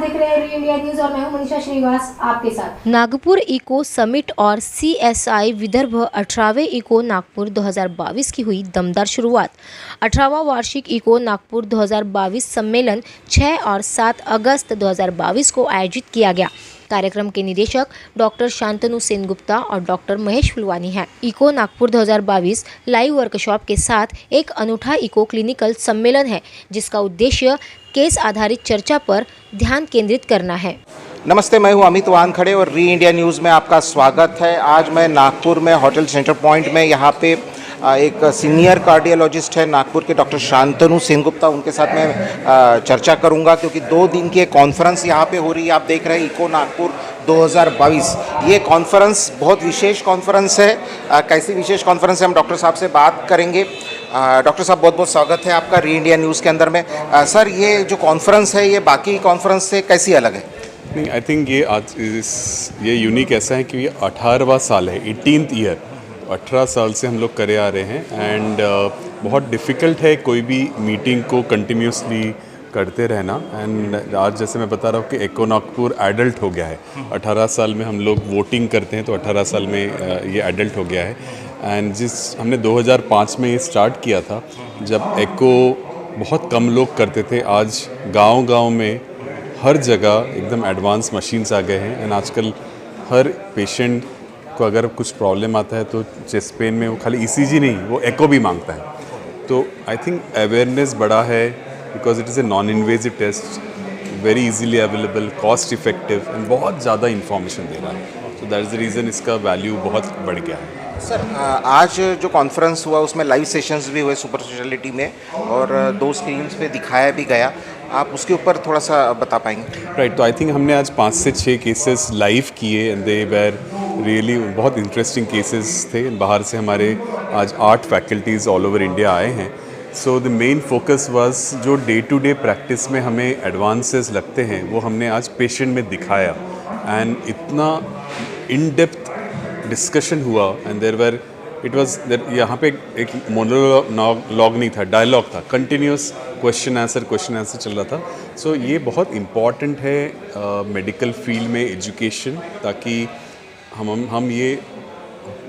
देख रहे हैं री इंडिया न्यूज और मैं हूं मनीषा श्रीवास आपके साथ। नागपुर इको समिट और CSI विदर्भ 18वें इको नागपुर 2022 की हुई दमदार शुरुआत। 18वां वार्षिक इको नागपुर 2022 सम्मेलन 6 और 7 अगस्त 2022 को आयोजित किया गया। कार्यक्रम के निदेशक डॉक्टर शांतनु सेनगुप्ता और डॉक्टर महेश फुलवानी हैं। इको नागपुर 2022 लाइव वर्कशॉप के साथ एक अनूठा इको क्लिनिकल सम्मेलन है, जिसका उद्देश्य केस आधारित चर्चा पर ध्यान केंद्रित करना है। नमस्ते, मैं हूं अमित वानखड़े और री इंडिया न्यूज़ में आपका स्वागत है। आज मैं नागपुर में होटल सेंटर पॉइंट में यहाँ पे एक सीनियर कार्डियोलॉजिस्ट है नागपुर के डॉक्टर शांतनु सेनगुप्ता, उनके साथ मैं चर्चा करूंगा क्योंकि 2 दिन की एक कॉन्फ्रेंस यहाँ पे हो रही है। आप देख रहे हैं इको नागपुर 2022। ये कॉन्फ्रेंस बहुत विशेष कॉन्फ्रेंस है। कैसी विशेष कॉन्फ्रेंस है, हम डॉक्टर साहब से बात करेंगे। डॉक्टर साहब, बहुत बहुत स्वागत है आपका री इंडिया न्यूज़ के अंदर में। सर, ये जो कॉन्फ्रेंस है ये बाकी कॉन्फ्रेंस से कैसी अलग है? नहीं, आई थिंक ये यूनिक ऐसा है कि ये 18वां साल है, 18th ईयर। 18 साल से हम लोग करे आ रहे हैं एंड बहुत डिफ़िकल्ट है कोई भी मीटिंग को कंटिन्यूसली करते रहना। एंड आज जैसे मैं बता रहा हूँ कि इको नागपुर एडल्ट हो गया है। 18 साल में हम लोग वोटिंग करते हैं तो 18 साल में ये एडल्ट हो गया है। एंड हमने 2005 में ये स्टार्ट किया था जब इको बहुत कम लोग करते थे। आज गांव-गांव में हर जगह एकदम एडवांस मशीन्स आ गए हैं एंड आजकल हर पेशेंट को अगर कुछ प्रॉब्लम आता है तो चेस्ट पेन में वो खाली ECG नहीं, वो एको भी मांगता है। तो आई थिंक अवेयरनेस बढ़ा है because it is a non invasive test, very easily available, cost effective and बहुत ज़्यादा इंफॉर्मेशन दे रहा है। So that is the reason इसका वैल्यू बहुत बढ़ गया है। सर, आज जो कॉन्फ्रेंस हुआ उसमें लाइव सेशंस भी हुए सुपर स्पेशलिटी में और 2 स्क्रीन्स पे दिखाया भी गया। आप उसके ऊपर थोड़ा सा बता पाएंगे? राइट, तो आई थिंक हमने आज 5 से 6 केसेस लाइव किए एंड दे वेर रियली बहुत इंटरेस्टिंग केसेस थे। बाहर से हमारे आज 8 फैकल्टीज़ ऑल ओवर इंडिया आए हैं। So the main focus was जो डे टू डे प्रैक्टिस में हमें एडवांसेस लगते हैं वो हमने आज पेशेंट में दिखाया एंड इतना इन डेप्थ डिस्कशन हुआ एंड यहाँ पे एक मोनोलॉग नहीं था, डायलॉग था, कंटिन्यूस क्वेश्चन आंसर चल रहा था। सो ये बहुत इम्पॉर्टेंट है मेडिकल फील्ड में एजुकेशन, ताकि हम ये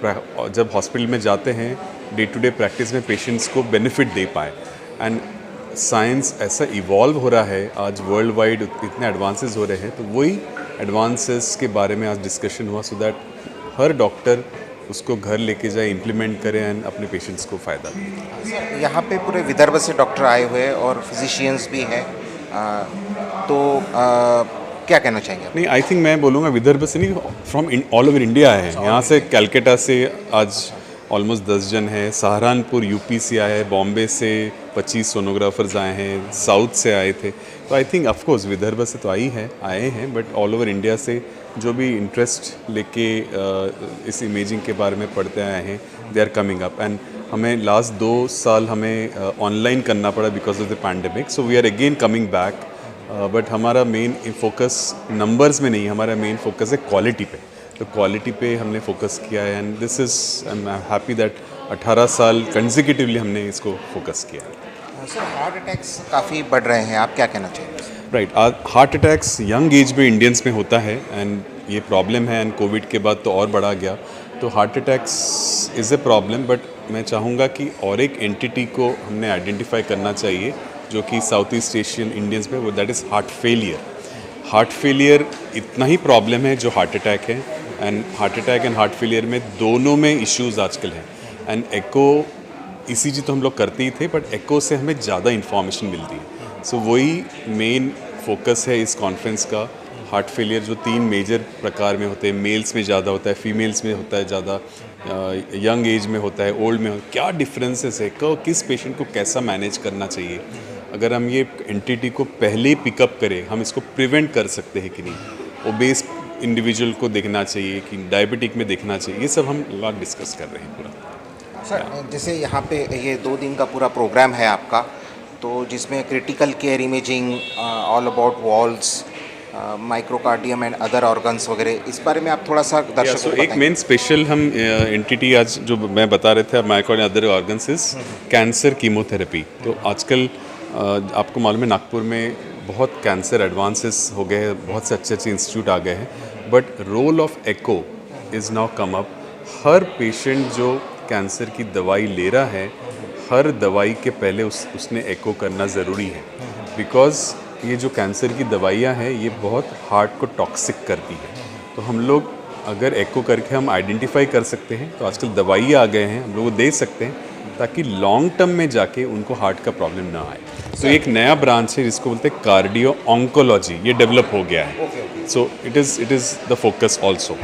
जब हॉस्पिटल में जाते हैं डे टू डे प्रैक्टिस में पेशेंट्स को बेनिफिट दे पाए। एंड साइंस ऐसा इवॉल्व हो रहा है, आज वर्ल्ड वाइड इतने एडवांसेस हो रहे हैं, तो वही एडवांसेस के बारे में आज डिस्कशन हुआ सो दैट हर डॉक्टर उसको घर लेके जाए, इम्प्लीमेंट करें एंड अपने पेशेंट्स को फ़ायदा दें। यहाँ पे पूरे विदर्भ से डॉक्टर आए हुए और फिजिशियंस भी हैं, तो क्या कहना चाहेंगे? नहीं, आई थिंक मैं बोलूँगा विदर्भ से नहीं, फ्रॉम ऑल ओवर इंडिया आए हैं। यहाँ से कलकत्ता से आज ऑलमोस्ट 10 जन हैं, सहारनपुर UP से आए हैं, बॉम्बे से 25 सोनोग्राफर्स आए हैं, साउथ से आए थे। तो आई थिंक ऑफकोर्स विदर्भ से तो आए हैं बट ऑल ओवर इंडिया से जो भी इंटरेस्ट लेके इस इमेजिंग के बारे में पढ़ते आए हैं, they are coming up. And हमें लास्ट 2 साल हमें ऑनलाइन करना पड़ा because of the pandemic, so we are again coming back. But हमारा मेन फोकस नंबर्स में नहीं, हमारा मेन फोकस है क्वालिटी पे। तो क्वालिटी पे हमने फोकस किया है and this is I am happy that 18 साल कंसेक्यूटिवली हमने इसको फोकस किया है। सर, हार्ट अटैक्स काफ़ी बढ़ रहे हैं, आप क्या कहना चाहिए? Right, heart attacks young age में इंडियंस में होता है एंड ये प्रॉब्लम है एंड कोविड के बाद तो और बढ़ा गया। तो heart attacks is a problem, but मैं चाहूँगा कि और एक एंटिटी को हमने आइडेंटिफाई करना चाहिए जो कि साउथ ईस्ट एशियन इंडियंस में, वो that is heart failure. Heart failure इतना ही प्रॉब्लम है जो हार्ट अटैक है and heart attack and heart failure में दोनों में इश्यूज आजकल हैं। एंड एको ECG तो हम लोग करते ही थे बट एको से हमें ज़्यादा इन्फॉर्मेशन मिलती है। सो वही मेन फोकस है इस कॉन्फ्रेंस का। हार्ट फेलियर जो 3 मेजर प्रकार में होते हैं, मेल्स में ज़्यादा होता है, फीमेल्स में होता है ज़्यादा, यंग एज में होता है, ओल्ड में क्या डिफरेंसेस है, किस पेशेंट को कैसा मैनेज करना चाहिए। अगर हम ये एंटिटी को पहले ही पिकअप करें, हम इसको प्रिवेंट कर सकते हैं कि नहीं। ओबेस इंडिविजुअल को देखना चाहिए कि डायबिटिक में देखना चाहिए, ये सब हम लॉट डिस्कस कर रहे हैं पूरा। सर, जैसे यहाँ पे ये 2 दिन का पूरा प्रोग्राम है आपका, तो जिसमें critical care imaging, all about valves, myocardium and other organs वगैरह, इस बारे में आप थोड़ा सा दर्शकों को एक मेन स्पेशल हम एंटिटी आज जो मैं बता रहे थे myocardium other organs is cancer chemotherapy. तो आजकल आपको मालूम है नागपुर में बहुत कैंसर एडवांसेस हो गए हैं, बहुत से अच्छे अच्छे इंस्टीट्यूट आ गए हैं, but role of echo is now come up. हर पेशेंट जो कैंसर की दवाई ले रहा है, हर दवाई के पहले उसने एको करना ज़रूरी है, बिकॉज़ ये जो कैंसर की दवाइयाँ हैं ये बहुत हार्ट को टॉक्सिक करती है। तो हम लोग अगर एको करके हम आइडेंटिफाई कर सकते हैं, तो आजकल दवाइयाँ आ गए हैं, हम लोग दे सकते हैं ताकि लॉन्ग टर्म में जाके उनको हार्ट का प्रॉब्लम ना आए। तो एक नया ब्रांच है जिसको बोलते हैं कार्डियो ऑन्कोलॉजी, ये डेवलप हो गया है। So it is the focus also.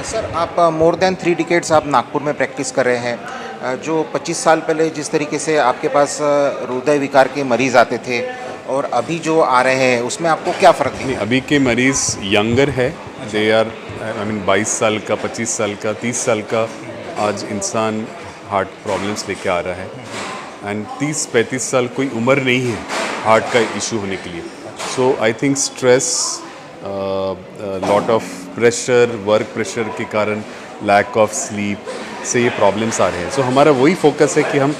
Sir, आप मोर देन 3 डिकेड्स आप नागपुर में प्रैक्टिस कर रहे हैं। जो 25 साल पहले जिस तरीके से आपके पास हृदय विकार के मरीज़ आते थे और अभी जो आ रहे हैं, उसमें आपको क्या फ़र्क दिखा? अभी के मरीज़ यंगर है, दे आर 22 साल का, 25 साल का, 30 साल का आज इंसान हार्ट प्रॉब्लम्स लेके आ रहा है। एंड 30-35 साल कोई उम्र नहीं है हार्ट का इशू होने के लिए। So I think stress, lot of pressure, work pressure के कारण, लैक ऑफ स्लीप से ये प्रॉब्लम्स आ रहे हैं। सो हमारा वही फोकस है कि हम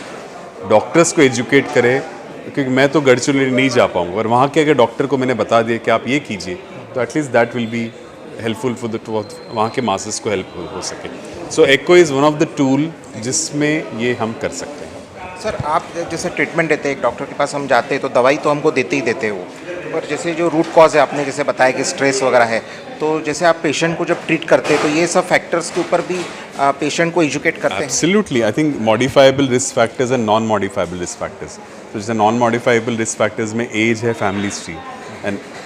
डॉक्टर्स को एजुकेट करें, क्योंकि मैं तो गढ़चिरौली नहीं जा पाऊँगा, और वहाँ के अगर डॉक्टर को मैंने बता दिया कि आप ये कीजिए, तो at least that will be helpful for the वहाँ के मासेस को हेल्प हो सके। So echo is one of the tool जिसमें ये हम कर सकते हैं। सर, आप जैसे ट्रीटमेंट देते हैं, एक डॉक्टर के पास हम जाते हैं तो दवाई तो हमको देते ही देते हो, पर जैसे जो रूट कॉज है, आपने जैसे बताया कि स्ट्रेस वगैरह है, तो जैसे आप पेशेंट को जब ट्रीट करते हैं तो ये सब फैक्टर्स के ऊपर भी पेशेंट को एजुकेट करते हैं? Absolutely, I think modifiable risk factors and non modifiable risk factors. तो जैसे नॉन मॉडिफाइबल रिस्क फैक्टर्स में एज है, family history,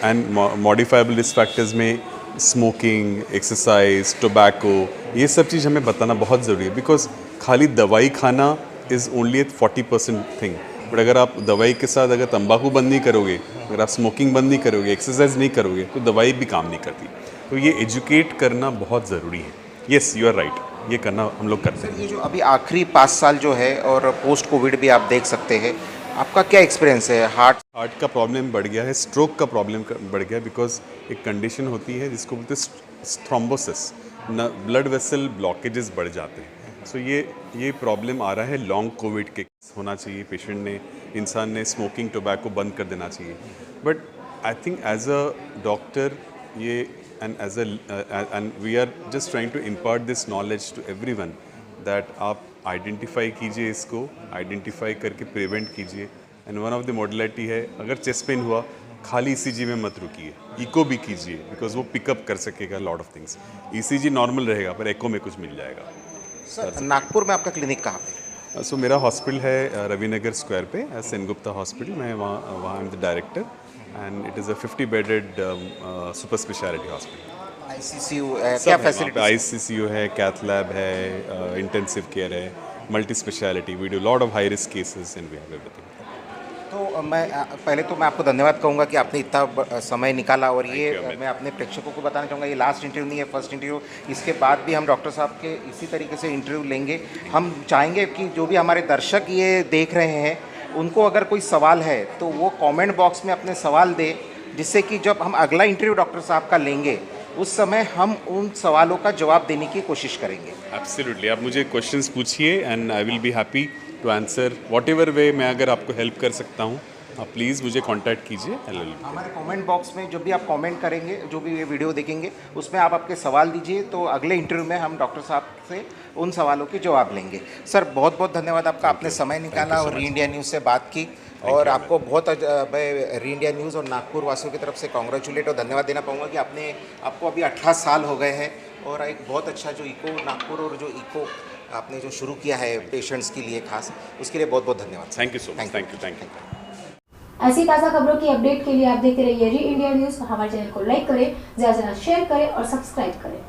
and modifiable risk factors में स्मोकिंग, एक्सरसाइज, टोबैको, ये सब चीज़ हमें बताना बहुत ज़रूरी है, बिकॉज खाली दवाई खाना इज़ ओनली 40% थिंग। बट अगर आप दवाई के साथ अगर तंबाकू बंद नहीं करोगे, अगर आप स्मोकिंग बंद नहीं करोगे, एक्सरसाइज नहीं करोगे, तो दवाई भी काम नहीं करती। तो ये एजुकेट करना बहुत ज़रूरी है। येस, यू आर राइट, ये करना हम लोग करते हैं। ये जो अभी आखिरी 5 साल जो है और पोस्ट कोविड भी आप देख सकते हैं, आपका क्या एक्सपीरियंस है? हार्ट का प्रॉब्लम बढ़ गया है, स्ट्रोक का प्रॉब्लम बढ़ गया, बिकॉज एक कंडीशन होती है जिसको बोलते हैं थ्रोम्बोसिस, ब्लड वेसल ब्लॉकेजेस बढ़ जाते हैं। सो ये प्रॉब्लम आ रहा है लॉन्ग कोविड के। होना चाहिए पेशेंट ने, इंसान ने स्मोकिंग, टोबैको बंद कर देना चाहिए। But I think as a doctor ये and we are just trying to impart this knowledge to everyone that आप आइडेंटिफाई कीजिए, इसको आइडेंटिफाई करके प्रिवेंट कीजिए। And one of the modality है, अगर चेस्ट पेन हुआ, खाली ईसीजी में मत रुकिए, इको भी कीजिए, बिकॉज वो पिकअप कर सकेगा lot of things. ECG normal रहेगा पर एको में कुछ मिल जाएगा। सर, नागपुर में आपका क्लिनिक कहाँ पे? सो मेरा हॉस्पिटल है रविनगर स्क्वायर पे, सेनगुप्ता हॉस्पिटल। मैं वहाँ I am the director, and it is a 50 bedded super specialty hospital. ICCU क्या फैसिलिटी? आईसीसीयू है, कैथ लैब है, इंटेंसिव केयर है, multi specialty. We do lot of high risk cases and we have everything. तो मैं आपको धन्यवाद कहूँगा कि आपने इतना समय निकाला, और ये मैं अपने प्रेक्षकों को बताना चाहूँगा, ये लास्ट इंटरव्यू नहीं है, फर्स्ट इंटरव्यू। इसके बाद भी हम डॉक्टर साहब के इसी तरीके से इंटरव्यू लेंगे। हम चाहेंगे कि जो भी हमारे दर्शक ये देख रहे हैं, उनको अगर कोई सवाल है तो वो कमेंट बॉक्स में अपने सवाल दें, जिससे कि जब हम अगला इंटरव्यू डॉक्टर साहब का लेंगे, उस समय हम उन सवालों का जवाब देने की कोशिश करेंगे। एब्सोल्युटली, आप मुझे क्वेश्चंस पूछिए and I will be happy to answer whatever way मैं अगर आपको हेल्प कर सकता हूँ, आप प्लीज़ मुझे कांटेक्ट कीजिए। हमारे कमेंट बॉक्स में जब भी आप कमेंट करेंगे, जो भी ये वीडियो देखेंगे, उसमें आप आपके सवाल दीजिए, तो अगले इंटरव्यू में हम डॉक्टर साहब से उन सवालों के जवाब लेंगे। सर, बहुत बहुत धन्यवाद आपका, आपने समय निकाला और री इंडिया न्यूज़ से बात की, और आपको बहुत मैं री इंडिया न्यूज़ और नागपुर वासियों की तरफ से कॉन्ग्रेचुलेट और धन्यवाद देना पाऊँगा कि आपको अभी 18 साल हो गए हैं, और एक बहुत अच्छा जो इको नागपुर और जो इको आपने जो शुरू किया है पेशेंट्स के लिए खास, उसके लिए बहुत बहुत धन्यवाद। Thank you so much. Thank you. ऐसी ताज़ा खबरों की अपडेट के लिए आप देखते रहिए री इंडिया न्यूज़। हमारे चैनल को लाइक करें, ज़्यादा से ज़्यादा शेयर करें और सब्सक्राइब करें।